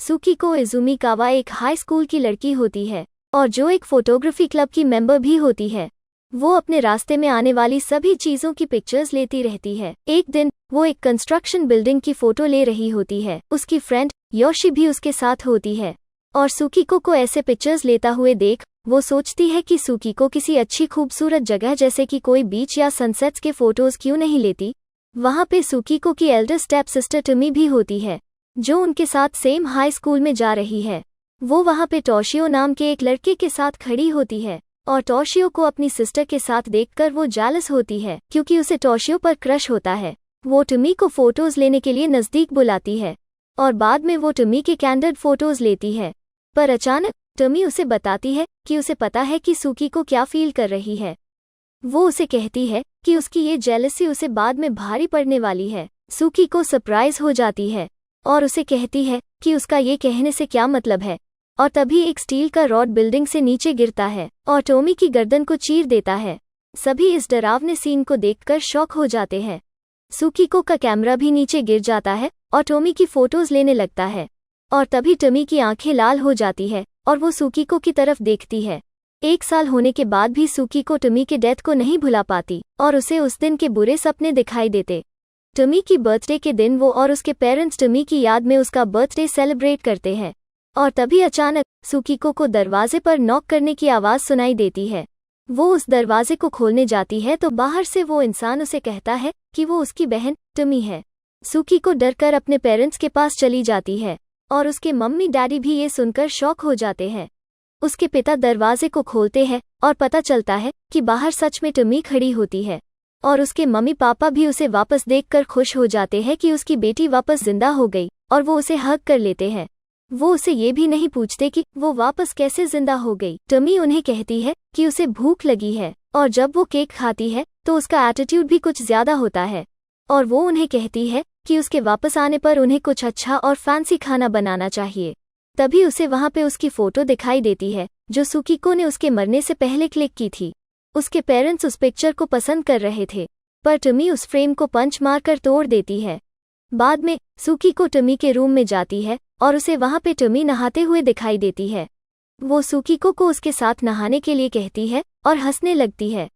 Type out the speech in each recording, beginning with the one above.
सुकीको इजुमिकावा एक high school की लड़की होती है और जो एक फोटोग्राफी क्लब की मेंबर भी होती है। वो अपने रास्ते में आने वाली सभी चीजों की पिक्चर्स लेती रहती है। एक दिन वो एक कंस्ट्रक्शन बिल्डिंग की फोटो ले रही होती है। उसकी फ्रेंड योशी भी उसके साथ होती है और सुकीको को ऐसे पिक्चर्स लेता हुए देख वो सोचती है कि सुकीको किसी अच्छी खूबसूरत जगह जैसे कि कोई बीच या सनसेट्स के फोटोज क्यों नहीं लेती। वहाँ पे सुकीको की एल्डर स्टेप सिस्टर टमी भी होती है जो उनके साथ सेम हाई स्कूल में जा रही है। वो वहाँ पे टोशियो नाम के एक लड़के के साथ खड़ी होती है और टोशियो को अपनी सिस्टर के साथ देखकर वो जेलस होती है क्योंकि उसे टोशियो पर क्रश होता है। वो टमी को फोटोज लेने के लिए नज़दीक बुलाती है और बाद में वो टमी के कैंडिड फोटोज लेती है। पर अचानक टमी उसे बताती है कि उसे पता है कि सुकीको क्या फील कर रही है। वो उसे कहती है कि उसकी ये जेलसी उसे बाद में भारी पड़ने वाली है। सुकीको सरप्राइज हो जाती है और उसे कहती है कि उसका ये कहने से क्या मतलब है। और तभी एक स्टील का रॉड बिल्डिंग से नीचे गिरता है और टोमी की गर्दन को चीर देता है। सभी इस डरावने सीन को देखकर शॉक हो जाते हैं। सुकीको का कैमरा भी नीचे गिर जाता है और टोमी की फोटोज लेने लगता है और तभी टमी की आंखें लाल हो जाती है और वो सुकीको की तरफ देखती है। 1 साल होने के बाद भी सुकीको टमी के डेथ को नहीं भुला पाती और उसे उस दिन के बुरे सपने दिखाई देते। टमी की बर्थडे के दिन वो और उसके पेरेंट्स टमी की याद में उसका बर्थडे सेलिब्रेट करते हैं और तभी अचानक सुकीको को दरवाजे पर नॉक करने की आवाज़ सुनाई देती है। वो उस दरवाजे को खोलने जाती है तो बाहर से वो इंसान उसे कहता है कि वो उसकी बहन टमी है। सुकीको डरकर अपने पेरेंट्स के पास चली जाती है और उसके मम्मी डैडी भी ये सुनकर शॉक हो जाते हैं। उसके पिता दरवाजे को खोलते हैं और पता चलता है कि बाहर सच में टमी खड़ी होती है और उसके मम्मी पापा भी उसे वापस देखकर खुश हो जाते हैं कि उसकी बेटी वापस जिंदा हो गई और वो उसे हग कर लेते हैं। वो उसे ये भी नहीं पूछते कि वो वापस कैसे जिंदा हो गई। टमी उन्हें कहती है कि उसे भूख लगी है और जब वो केक खाती है तो उसका एटीट्यूड भी कुछ ज्यादा होता है और वो उन्हें कहती है कि उसके वापस आने पर उन्हें कुछ अच्छा और फैंसी खाना बनाना चाहिए। तभी उसे वहाँ पे उसकी फोटो दिखाई देती है जो सुकीको ने उसके मरने से पहले क्लिक की थी। उसके पेरेंट्स उस पिक्चर को पसंद कर रहे थे पर टमी उस फ्रेम को पंच मारकर तोड़ देती है। बाद में सुकीको टमी के रूम में जाती है और उसे वहाँ पे टमी नहाते हुए दिखाई देती है। वो सुकीको को उसके साथ नहाने के लिए कहती है और हंसने लगती है।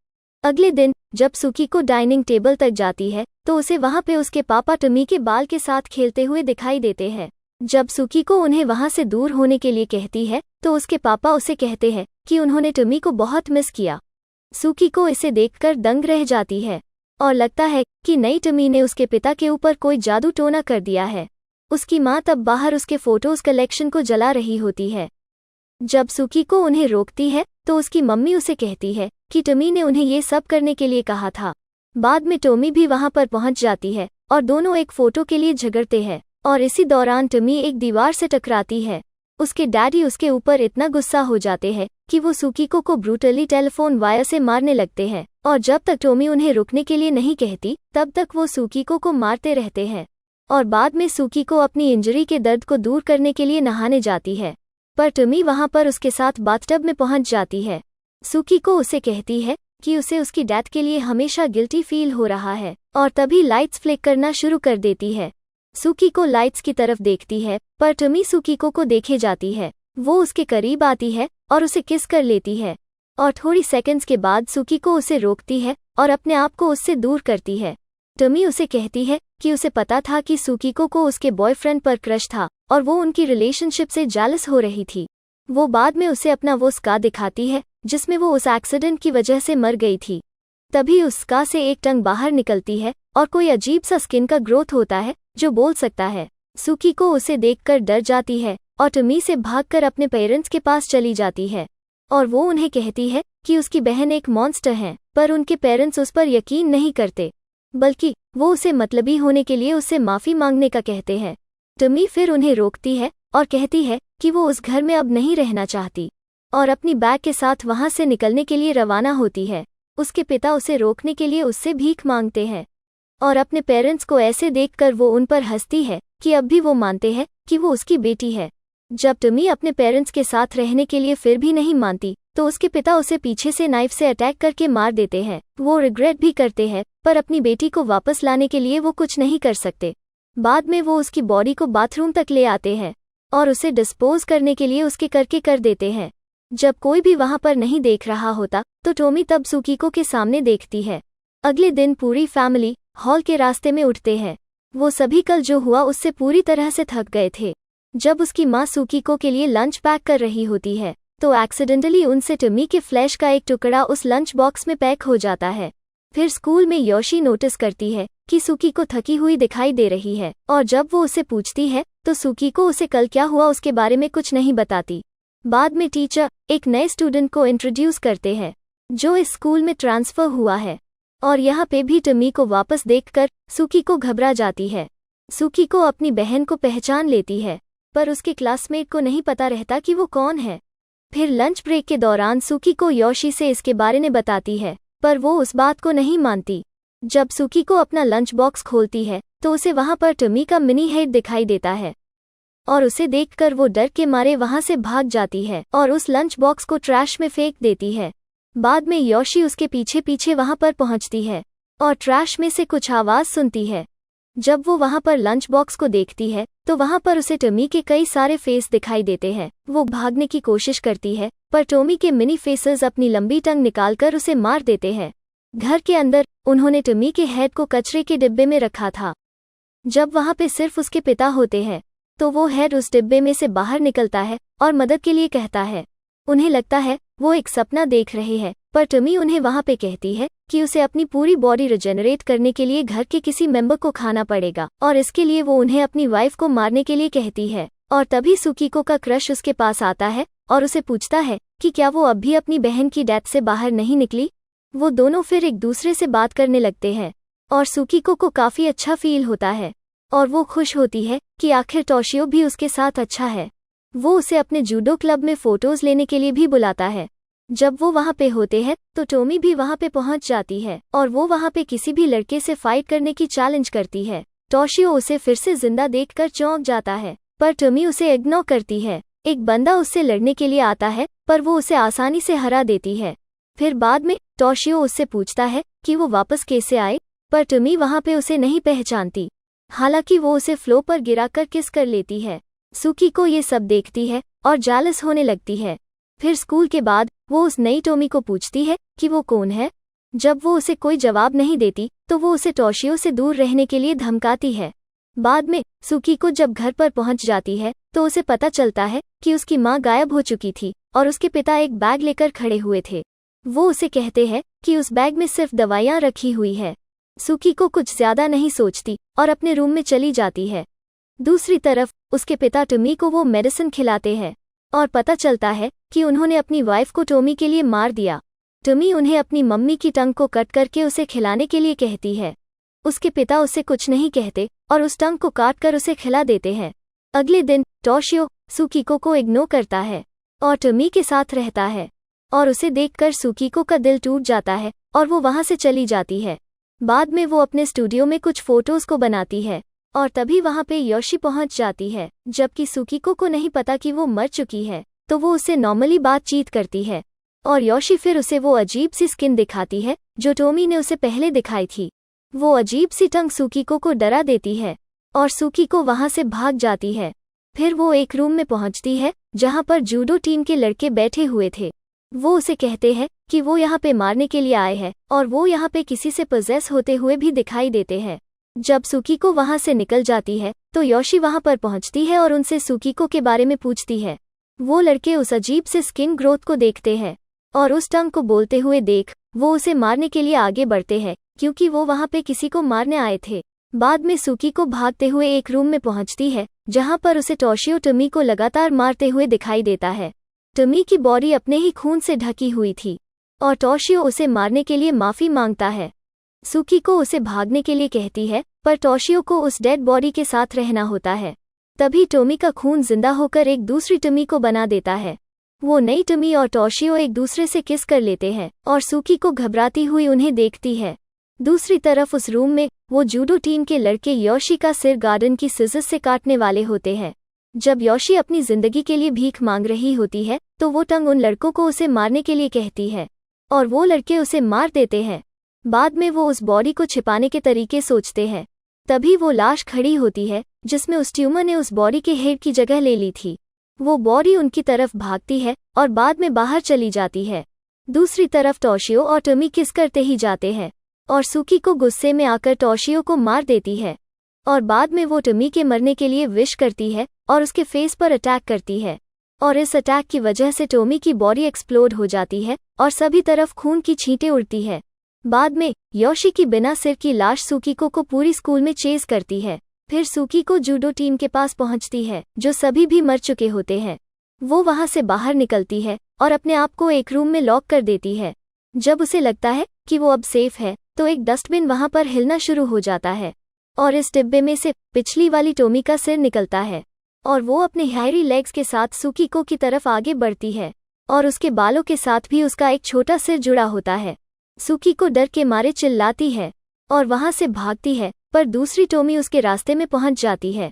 अगले दिन जब सुकीको डाइनिंग टेबल तक जाती है तो उसे वहाँ पे उसके पापा टमी के बाल के साथ खेलते हुए दिखाई देते हैं। जब सुकीको उन्हें वहाँ से दूर होने के लिए कहती है तो उसके पापा उसे कहते हैं कि उन्होंने टमी को बहुत मिस किया। सुकीको इसे देखकर दंग रह जाती है और लगता है कि नई टमी ने उसके पिता के ऊपर कोई जादू टोना कर दिया है। उसकी माँ तब बाहर उसके फोटोज कलेक्शन को जला रही होती है। जब सुकीको उन्हें रोकती है तो उसकी मम्मी उसे कहती है कि टमी ने उन्हें ये सब करने के लिए कहा था। बाद में टोमी भी वहाँ पर पहुँच जाती है और दोनों एक फोटो के लिए झगड़ते हैं और इसी दौरान टमी एक दीवार से टकराती है। उसके डैडी उसके ऊपर इतना गुस्सा हो जाते हैं कि वो सुकीको को ब्रूटली टेलीफोन वायर से मारने लगते हैं और जब तक टोमी उन्हें रुकने के लिए नहीं कहती तब तक वो सुकीको को मारते रहते हैं। और बाद में सुकीको अपनी इंजरी के दर्द को दूर करने के लिए नहाने जाती है पर टमी वहाँ पर उसके साथ बाथटब में पहुँच जाती है। सुकीको उसे कहती है कि उसे उसकी डेथ के लिए हमेशा गिल्टी फील हो रहा है और तभी लाइट्स फ्लिक करना शुरू कर देती है। सुकीको लाइट्स की तरफ देखती है पर टमी सुकीको को देखे जाती है। वो उसके करीब आती है और उसे किस कर लेती है और थोड़ी सेकंड्स के बाद सुकीको उसे रोकती है और अपने आप को उससे दूर करती है। टमी उसे कहती है कि उसे पता था कि सुकीको को उसके बॉयफ्रेंड पर क्रश था और वो उनकी रिलेशनशिप से जेलस हो रही थी। वो बाद में उसे अपना वो स्कार दिखाती है जिसमें वो उस एक्सीडेंट की वजह से मर गई थी। तभी उस स्कार से एक टंग बाहर निकलती है और कोई अजीब सा स्किन का ग्रोथ होता है जो बोल सकता है। सुकीको उसे देखकर डर जाती है और टमी से भागकर अपने पेरेंट्स के पास चली जाती है और वो उन्हें कहती है कि उसकी बहन एक मॉन्स्टर है पर उनके पेरेंट्स उस पर यकीन नहीं करते बल्कि वो उसे मतलबी होने के लिए उससे माफ़ी मांगने का कहते हैं। टमी फिर उन्हें रोकती है और कहती है कि वो उस घर में अब नहीं रहना चाहती और अपनी बैग के साथ वहाँ से निकलने के लिए रवाना होती है। उसके पिता उसे रोकने के लिए उससे भीख मांगते हैं और अपने पेरेंट्स को ऐसे देखकर वो उन पर हंसती है कि अब भी वो मानते हैं कि वो उसकी बेटी है। जब टमी अपने पेरेंट्स के साथ रहने के लिए फिर भी नहीं मानती तो उसके पिता उसे पीछे से नाइफ से अटैक करके मार देते हैं। वो रिग्रेट भी करते हैं पर अपनी बेटी को वापस लाने के लिए वो कुछ नहीं कर सकते। बाद में वो उसकी बॉडी को बाथरूम तक ले आते हैं और उसे डिस्पोज करने के लिए उसके करके कर देते हैं। जब कोई भी वहां पर नहीं देख रहा होता तो टोमी तब सुकीको के सामने देखती है। अगले दिन पूरी फैमिली हॉल के रास्ते में उठते हैं। वो सभी कल जो हुआ उससे पूरी तरह से थक गए थे। जब उसकी माँ सुकीको के लिए लंच पैक कर रही होती है तो एक्सीडेंटली उनसे टमी के फ्लैश का एक टुकड़ा उस लंच बॉक्स में पैक हो जाता है। फिर स्कूल में योशी नोटिस करती है कि सुकीको थकी हुई दिखाई दे रही है, और जब वो उसे पूछती है तो सुकीको उसे कल क्या हुआ उसके बारे में कुछ नहीं बताती। बाद में टीचर एक नए स्टूडेंट को इंट्रोड्यूस करते हैं जो इस स्कूल में ट्रांसफर हुआ है, और यहाँ पे भी टमी को वापस देखकर सुकीको घबरा जाती है। सुकीको अपनी बहन को पहचान लेती है, पर उसके क्लासमेट को नहीं पता रहता कि वो कौन है। फिर लंच ब्रेक के दौरान सुकीको योशी से इसके बारे में बताती है, पर वो उस बात को नहीं मानती। जब सुकीको अपना लंच बॉक्स खोलती है तो उसे वहां पर टमी का मिनी हेड दिखाई देता है, और उसे देखकर वो डर के मारे वहां से भाग जाती है और उस लंच बॉक्स को ट्रैश में फेंक देती है। बाद में योशी उसके पीछे पीछे वहां पर पहुंचती है और ट्रैश में से कुछ आवाज सुनती है। जब वो वहां पर लंच बॉक्स को देखती है तो वहां पर उसे टमी के कई सारे फेस दिखाई देते हैं। वो भागने की कोशिश करती है, पर टमी के मिनी फेसेस अपनी लंबी टंग निकालकर उसे मार देते हैं। घर के अंदर उन्होंने टमी के हेड को कचरे के डिब्बे में रखा था। जब वहां पे सिर्फ उसके पिता होते हैं तो वो हेड उस डिब्बे में से बाहर निकलता है और मदद के लिए कहता है। उन्हें लगता है वो एक सपना देख रहे हैं, पर टमी उन्हें वहां पे कहती है कि उसे अपनी पूरी बॉडी रिजेनरेट करने के लिए घर के किसी मेंबर को खाना पड़ेगा, और इसके लिए वो उन्हें अपनी वाइफ को मारने के लिए कहती है। और तभी सुकीको का क्रश उसके पास आता है और उसे पूछता है कि क्या वो अब भी अपनी बहन की डेथ से बाहर नहीं निकली। वो दोनों फिर एक दूसरे से बात करने लगते हैं और सुकीको को काफी अच्छा फील होता है, और वो खुश होती है कि आखिर टोशियो भी उसके साथ अच्छा है। वो उसे अपने जूडो क्लब में फोटोज लेने के लिए भी बुलाता है। जब वो वहां पे होते हैं तो टोमी भी वहां पे पहुंच जाती है और वो वहां पे किसी भी लड़के से फाइट करने की चैलेंज करती है। टोशियो उसे फिर से जिंदा देखकर चौंक जाता है, पर टोमी उसे इग्नोर करती है। एक बंदा उससे लड़ने के लिए आता है, पर वो उसे आसानी से हरा देती है। फिर बाद में टोशियो उससे पूछता है कि वो वापस कैसे आए, पर टोमी वहां पे उसे नहीं पहचानती। हालांकि वो उसे फ्लो पर गिराकर किस कर लेती है। सुकीको ये सब देखती है और जेलस होने लगती है। फिर स्कूल के बाद वो उस नई टोमी को पूछती है कि वो कौन है। जब वो उसे कोई जवाब नहीं देती तो वो उसे टोशियो से दूर रहने के लिए धमकाती है। बाद में सुकीको जब घर पर पहुंच जाती है तो उसे पता चलता है कि उसकी माँ गायब हो चुकी थी और उसके पिता एक बैग लेकर खड़े हुए थे। वो उसे कहते हैं कि उस बैग में सिर्फ दवाइयाँ रखी हुई है। सुकीको कुछ ज्यादा नहीं सोचती और अपने रूम में चली जाती है। दूसरी तरफ उसके पिता टोमी को वो मेडिसिन खिलाते हैं और पता चलता है कि उन्होंने अपनी वाइफ को टोमी के लिए मार दिया। टोमी उन्हें अपनी मम्मी की टंग को कट करके उसे खिलाने के लिए कहती है। उसके पिता उसे कुछ नहीं कहते और उस टंग को काट कर उसे खिला देते हैं। अगले दिन टोशियो सुकीको को इग्नोर करता है और टोमी के साथ रहता है, और उसे देखकर सुकीको का दिल टूट जाता है और वो वहां से चली जाती है। बाद में वो अपने स्टूडियो में कुछ फोटोज को बनाती है और तभी वहां पे योशी पहुंच जाती है। जबकि सुकीको को नहीं पता कि वो मर चुकी है, तो वो उससे नॉर्मली बातचीत करती है और योशी फिर उसे वो अजीब सी स्किन दिखाती है जो टोमी ने उसे पहले दिखाई थी। वो अजीब सी टंग सुकीको को डरा देती है और सुकीको वहां से भाग जाती है। फिर वो एक रूम में पहुंचती है जहां पर जूडो टीम के लड़के बैठे हुए थे। वो उसे कहते हैं कि वो यहाँ पे मारने के लिए आए हैं और वो यहाँ पे किसी से पोजेस होते हुए भी दिखाई देते हैं। जब सुकीको वहां से निकल जाती है तो योशी वहां पर पहुंचती है और उनसे सुकीको के बारे में पूछती है। वो लड़के उस अजीब से स्किन ग्रोथ को देखते हैं और उस टंग को बोलते हुए देख वो उसे मारने के लिए आगे बढ़ते हैं क्योंकि वो वहां पे किसी को मारने आए थे। बाद में सुकीको भागते हुए एक रूम में पहुंचती है जहां पर उसे टोशियो टोमी को लगातार मारते हुए दिखाई देता है। टोमी की बॉडी अपने ही खून से ढकी हुई थी और टोशियो उसे मारने के लिए माफी मांगता है। सुकीको उसे भागने के लिए कहती है, पर टोशियो को उस डेड बॉडी के साथ रहना होता है। तभी टोमी का खून जिंदा होकर एक दूसरी टोमी को बना देता है। वो नई टोमी और टोशियो एक दूसरे से किस कर लेते हैं और सुकीको घबराती हुई उन्हें देखती है। दूसरी तरफ उस रूम में वो जूडो टीम के लड़के योशी का सिर गार्डन की सिजर से काटने वाले होते हैं। जब योशी अपनी जिंदगी के लिए भीख मांग रही होती है तो वो टंग उन लड़कों को उसे मारने के लिए कहती है और वो लड़के उसे मार देते हैं। बाद में वो उस बॉडी को छिपाने के तरीके सोचते हैं। तभी वो लाश खड़ी होती है जिसमें उस ट्यूमर ने उस बॉडी के हेड की जगह ले ली थी। वो बॉडी उनकी तरफ भागती है और बाद में बाहर चली जाती है। दूसरी तरफ टोशियो और टमी किस करते ही जाते हैं और सुकी को गुस्से में आकर टोशियो को मार देती है और बाद में वो टमी के मरने के लिए विश करती है और उसके फेस पर अटैक करती है और इस अटैक की वजह से टोमी की बॉडी एक्सप्लोड हो जाती है और सभी तरफ खून की छींटें उड़ती है। बाद में योशी की बिना सिर की लाश सुकीको को पूरी स्कूल में चेज करती है। फिर सुकीको जूडो टीम के पास पहुंचती है जो सभी भी मर चुके होते हैं। वो वहां से बाहर निकलती है और अपने आप को एक रूम में लॉक कर देती है। जब उसे लगता है कि वो अब सेफ है तो एक डस्टबिन वहां पर हिलना शुरू हो जाता है और इस डिब्बे में से पिछली वाली टोमी का सिर निकलता है और वो अपने हेयरी लेग्स के साथ सुकीको की तरफ आगे बढ़ती है और उसके बालों के साथ भी उसका एक छोटा सिर जुड़ा होता है। सुकीको डर के मारे चिल्लाती है और वहां से भागती है पर दूसरी टोमी उसके रास्ते में पहुंच जाती है।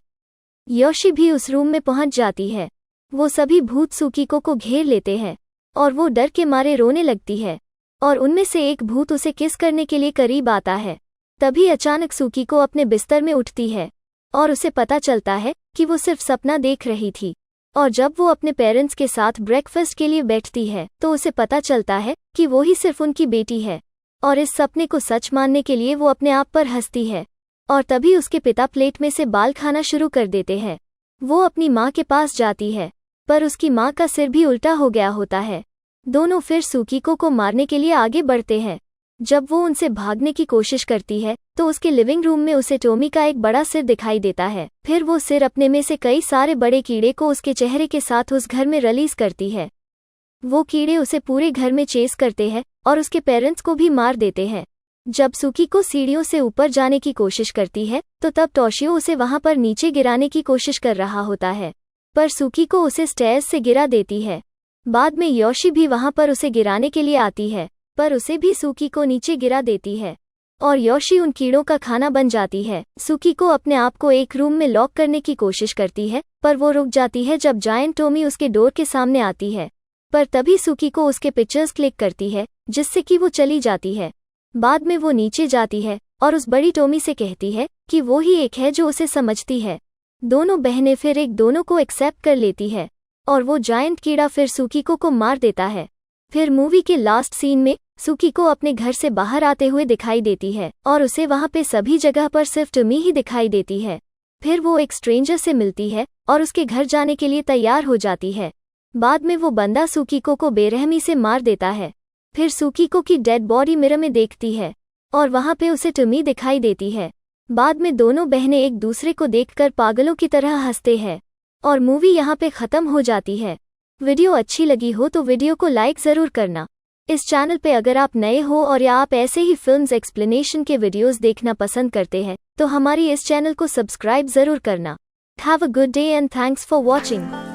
योशी भी उस रूम में पहुंच जाती है। वो सभी भूत सुकीको को घेर लेते हैं और वो डर के मारे रोने लगती है और उनमें से एक भूत उसे किस करने के लिए करीब आता है। तभी अचानक सुकीको अपने बिस्तर में उठती है और उसे पता चलता है कि वो सिर्फ सपना देख रही थी और जब वो अपने पेरेंट्स के साथ ब्रेकफास्ट के लिए बैठती है तो उसे पता चलता है कि वो ही सिर्फ उनकी बेटी है और इस सपने को सच मानने के लिए वो अपने आप पर हंसती है और तभी उसके पिता प्लेट में से बाल खाना शुरू कर देते हैं। वो अपनी माँ के पास जाती है पर उसकी माँ का सिर भी उल्टा हो गया होता है। दोनों फिर सुकीको को मारने के लिए आगे बढ़ते हैं। जब वो उनसे भागने की कोशिश करती है तो उसके लिविंग रूम में उसे टोमी का एक बड़ा सिर दिखाई देता है। फिर वो सिर अपने में से कई सारे बड़े कीड़े को उसके चेहरे के साथ उस घर में रिलीज करती है। वो कीड़े उसे पूरे घर में चेस करते हैं और उसके पेरेंट्स को भी मार देते हैं। जब सुकीको सीढ़ियों से ऊपर जाने की कोशिश करती है तो तब टोशियो उसे वहां पर नीचे गिराने की कोशिश कर रहा होता है पर सुकीको उसे स्टेयर्स से गिरा देती है। बाद में योशी भी वहां पर उसे गिराने के लिए आती है पर उसे भी सुकीको नीचे गिरा देती है और योशी उन कीड़ों का खाना बन जाती है। सुकीको अपने आप को एक रूम में लॉक करने की कोशिश करती है पर वो रुक जाती है जब जायंट टोमी उसके डोर के सामने आती है पर तभी सुकीको उसके पिक्चर्स क्लिक करती है जिससे कि वो चली जाती है। बाद में वो नीचे जाती है और उस बड़ी टोमी से कहती है कि वो ही एक है जो उसे समझती है। दोनों बहनें फिर एक दोनों को एक्सेप्ट कर लेती है और वो जायंट कीड़ा फिर सुकीको को मार देता है। फिर मूवी के लास्ट सीन में सुकीको अपने घर से बाहर आते हुए दिखाई देती है और उसे वहां पे सभी जगह पर सिर्फ टमी ही दिखाई देती है। फिर वो एक स्ट्रेंजर से मिलती है और उसके घर जाने के लिए तैयार हो जाती है। बाद में वो बंदा सुकीको को बेरहमी से मार देता है। फिर सुकीको की डेड बॉडी मिरर में देखती है और वहां पे उसे टमी दिखाई देती है। बाद में दोनों बहनें एक दूसरे को देखकर पागलों की तरह हंसते हैं और मूवी यहाँ पे खत्म हो जाती है। वीडियो अच्छी लगी हो तो वीडियो को लाइक ज़रूर करना। इस चैनल पे अगर आप नए हो और या आप ऐसे ही फिल्म्स एक्सप्लेनेशन के वीडियोस देखना पसंद करते हैं तो हमारी इस चैनल को सब्सक्राइब ज़रूर करना। Have a good day and thanks for watching.